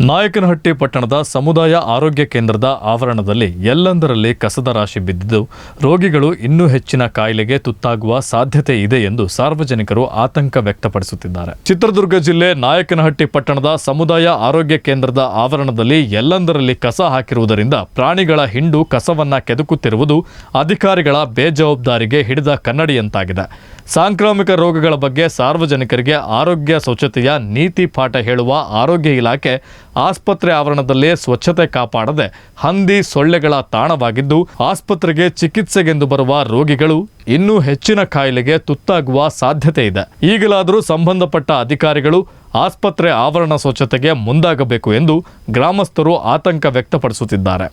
ನಾಯಕನಹಟ್ಟಿ ಪಟ್ಟಣದ ಸಮುದಾಯ ಆರೋಗ್ಯ ಕೇಂದ್ರದ ಆವರಣದಲ್ಲಿ ಎಲ್ಲೆಂದರಲ್ಲಿ ಕಸದ ರಾಶಿ ಬಿದ್ದಿದ್ದು ರೋಗಿಗಳು ಇನ್ನೂ ಹೆಚ್ಚಿನ ಕಾಯಿಲೆಗೆ ತುತ್ತಾಗುವ ಸಾಧ್ಯತೆ ಇದೆ ಎಂದು ಸಾರ್ವಜನಿಕರು ಆತಂಕ ವ್ಯಕ್ತಪಡಿಸುತ್ತಿದ್ದಾರೆ. ಚಿತ್ರದುರ್ಗ ಜಿಲ್ಲೆ ನಾಯಕನಹಟ್ಟಿ ಪಟ್ಟಣದ ಸಮುದಾಯ ಆರೋಗ್ಯ ಕೇಂದ್ರದ ಆವರಣದಲ್ಲಿ ಎಲ್ಲೆಂದರಲ್ಲಿ ಕಸ ಹಾಕಿರುವುದರಿಂದ ಪ್ರಾಣಿಗಳ ಹಿಂಡು ಕಸವನ್ನ ಕೆದಕುತ್ತಿರುವುದು ಅಧಿಕಾರಿಗಳ ಬೇಜವಾಬ್ದಾರಿಗೆ ಹಿಡಿದ ಕನ್ನಡಿಯಂತಾಗಿದೆ. ಸಾಂಕ್ರಾಮಿಕ ರೋಗಗಳ ಬಗ್ಗೆ ಸಾರ್ವಜನಿಕರಿಗೆ ಆರೋಗ್ಯ ಸ್ವಚ್ಛತೆಯ ನೀತಿ ಪಾಠ ಹೇಳುವ ಆರೋಗ್ಯ ಇಲಾಖೆ ಆಸ್ಪತ್ರೆ ಆವರಣದಲ್ಲೇ ಸ್ವಚ್ಛತೆ ಕಾಪಾಡದೆ ಹಂದಿ ಸೊಳ್ಳೆಗಳ ತಾಣವಾಗಿದ್ದು ಆಸ್ಪತ್ರೆಗೆ ಚಿಕಿತ್ಸೆಗೆಂದು ಬರುವ ರೋಗಿಗಳು ಇನ್ನೂ ಹೆಚ್ಚಿನ ಕಾಯಿಲೆಗೆ ತುತ್ತಾಗುವ ಸಾಧ್ಯತೆ ಇದೆ. ಈಗಲಾದರೂ ಸಂಬಂಧಪಟ್ಟ ಅಧಿಕಾರಿಗಳು ಆಸ್ಪತ್ರೆ ಆವರಣ ಸ್ವಚ್ಛತೆಗೆ ಮುಂದಾಗಬೇಕು ಎಂದು ಗ್ರಾಮಸ್ಥರು ಆತಂಕ ವ್ಯಕ್ತಪಡಿಸುತ್ತಿದ್ದಾರೆ.